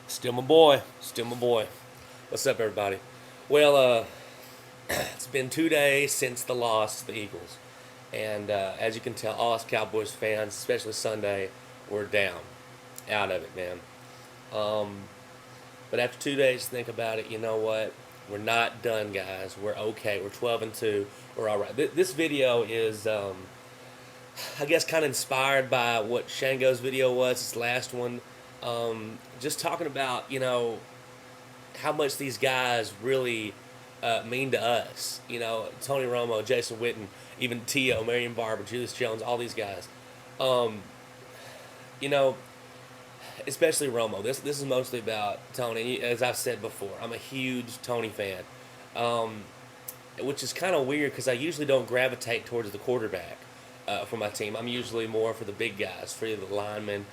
Still my boy. Still my boy. What's up, everybody? Well, it's been 2 days since the loss to the Eagles. And as you can tell, all us Cowboys fans, especially Sunday, we're down. Out of it, man. Um, but after 2 days, think about it. You know what? We're not done, guys. We're okay. We're 12-2. We're all right. This video is, I guess, kind of inspired by what Shango's video was, his last one. Just talking about, how much these guys really mean to us. Tony Romo, Jason Witten, even T.O., Marion Barber, Julius Jones, all these guys. Um, you know, Especially Romo. This is mostly about Tony. As I've said before, I'm a huge Tony fan, um, which is kind of weird because I usually don't gravitate towards the quarterback for my team. I'm usually more for the big guys, for the linemen.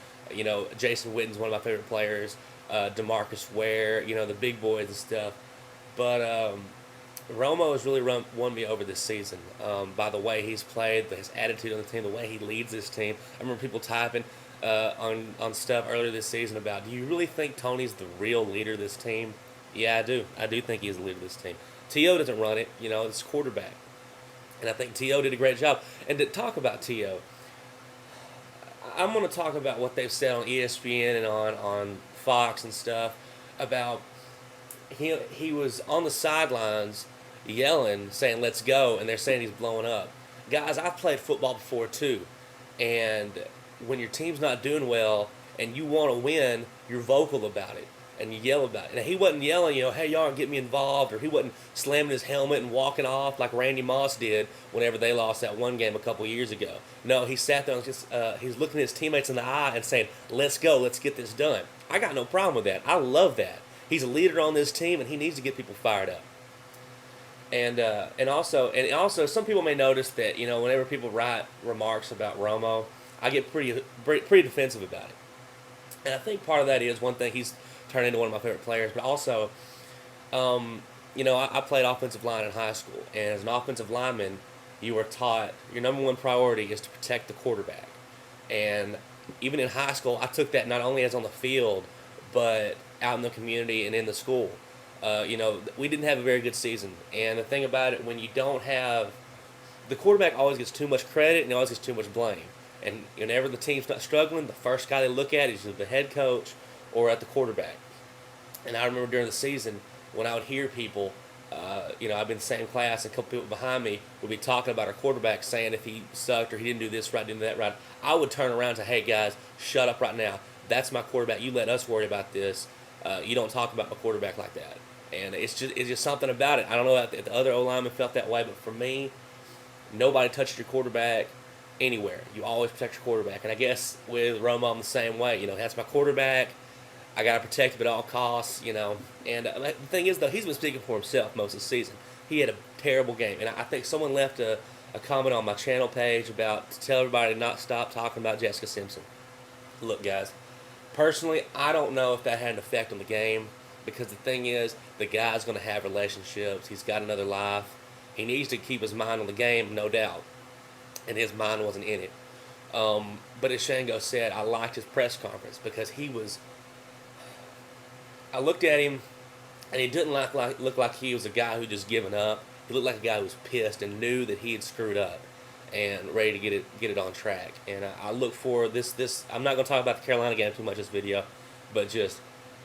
Jason Witten's one of my favorite players. Demarcus Ware, the big boys and stuff. But Romo has really won me over this season by the way he's played, his attitude on the team, the way he leads this team. I remember people typing on stuff earlier this season about, do you really think Tony's the real leader of this team? Yeah, I do. I do think he's the leader of this team. T.O. doesn't run it, it's quarterback. And I think T.O. did a great job. And to talk about T.O., I'm going to talk about what they've said on ESPN and on Fox and stuff about he was on the sidelines yelling, saying, let's go, and they're saying he's blowing up. Guys, I've played football before too, and when your team's not doing well and you want to win, you're vocal about it and you yell about it. And he wasn't yelling, hey, y'all get me involved, or he wasn't slamming his helmet and walking off like Randy Moss did whenever they lost that one game a couple years ago. No, he sat there and he was looking his teammates in the eye and saying, let's go, let's get this done. I got no problem with that. I love that. He's a leader on this team, and he needs to get people fired up. And also, some people may notice that whenever people write remarks about Romo, I get pretty defensive about it. And I think part of that is, one thing, he's turned into one of my favorite players, but also, I played offensive line in high school, and as an offensive lineman, you were taught your number one priority is to protect the quarterback. And even in high school, I took that not only as on the field, but out in the community and in the school. We didn't have a very good season, and the thing about it, when you don't have the quarterback, always gets too much credit and always gets too much blame. And whenever the team's not struggling, the first guy they look at is either the head coach or at the quarterback. And I remember during the season when I would hear people, I've been in the same class, and a couple people behind me would be talking about our quarterback, saying if he sucked or he didn't do this right, didn't do that right. I would turn around and say, hey guys, shut up right now. That's my quarterback. You let us worry about this. You don't talk about my quarterback like that. And it's just something about it. I don't know if the other O-linemen felt that way, but for me, nobody touched your quarterback anywhere. You always protect your quarterback. And I guess with Romo, I'm the same way. That's my quarterback. I got to protect him at all costs, And the thing is, though, he's been speaking for himself most of the season. He had a terrible game. And I think someone left a comment on my channel page about to tell everybody to not stop talking about Jessica Simpson. Look, guys, personally, I don't know if that had an effect on the game, because the thing is, the guy's going to have relationships. He's got another life. He needs to keep his mind on the game, no doubt. And his mind wasn't in it. But as Shango said, I liked his press conference because I looked at him, and he didn't look like he was a guy who just given up. He looked like a guy who was pissed and knew that he had screwed up and ready to get it on track. And I look for this. I'm not going to talk about the Carolina game too much in this video, but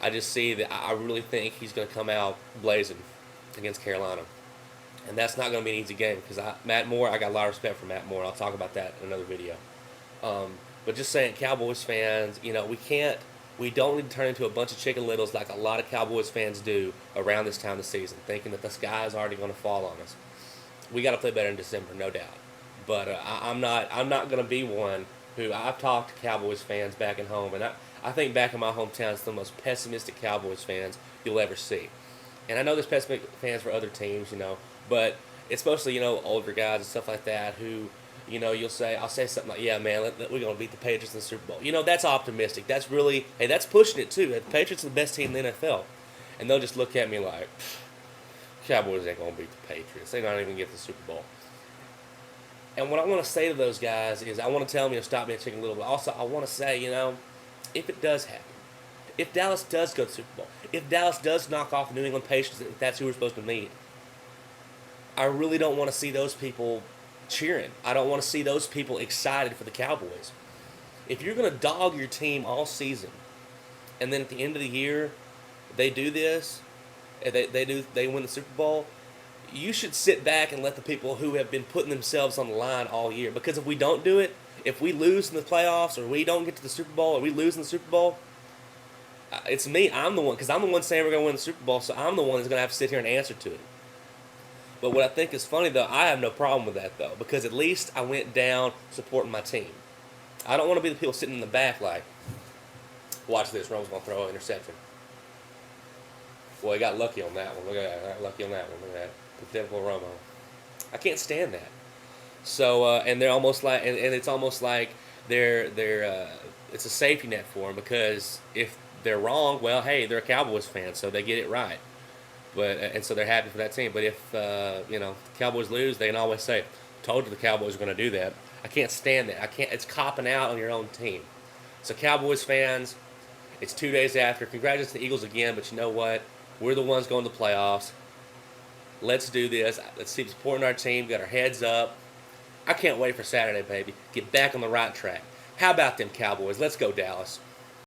I just see that I really think he's going to come out blazing against Carolina. And that's not going to be an easy game because Matt Moore, I got a lot of respect for Matt Moore. I'll talk about that in another video. But just saying, Cowboys fans, we don't need to turn into a bunch of chicken littles like a lot of Cowboys fans do around this time of the season, thinking that the sky is already going to fall on us. We got to play better in December, no doubt. But I'm not going to be one who, I've talked to Cowboys fans back at home, and I think back in my hometown, it's the most pessimistic Cowboys fans you'll ever see. And I know there's pessimistic fans for other teams, but it's mostly, older guys and stuff like that who, I'll say something like, yeah, man, we're going to beat the Patriots in the Super Bowl. That's optimistic. That's really, hey, that's pushing it too. The Patriots are the best team in the NFL. And they'll just look at me like, Cowboys ain't going to beat the Patriots. They're not even going to get the Super Bowl. And what I want to say to those guys is I want to tell them, stop being chicken little. But also I want to say, if it does happen, If Dallas does go to the Super Bowl, if Dallas does knock off the New England Patriots, if that's who we're supposed to meet, I really don't want to see those people cheering. I don't want to see those people excited for the Cowboys. If you're going to dog your team all season, and then at the end of the year, they do this, and they win the Super Bowl, you should sit back and let the people who have been putting themselves on the line all year. Because if we don't do it, if we lose in the playoffs, or we don't get to the Super Bowl, or we lose in the Super Bowl, it's me. I'm the one, because I'm the one saying we're going to win the Super Bowl, so I'm the one that's going to have to sit here and answer to it. But what I think is funny, though, I have no problem with that, though, because at least I went down supporting my team. I don't want to be the people sitting in the back like, watch this, Romo's going to throw an interception. Well, he got lucky on that one. Look at that. Got lucky on that one. Look at that. The typical Romo. I can't stand that. So, and they're almost like, and it's almost like it's a safety net for them, because if they're wrong, well, hey, they're a Cowboys fan, so they get it right. But and so they're happy for that team. But if the Cowboys lose, they can always say, "Told you the Cowboys were going to do that." I can't stand that. I can't. It's copping out on your own team. So Cowboys fans, it's 2 days after. Congratulations to the Eagles again. But you know what? We're the ones going to the playoffs. Let's do this. Let's keep supporting our team. Got our heads up. I can't wait for Saturday, baby. Get back on the right track. How about them Cowboys? Let's go, Dallas.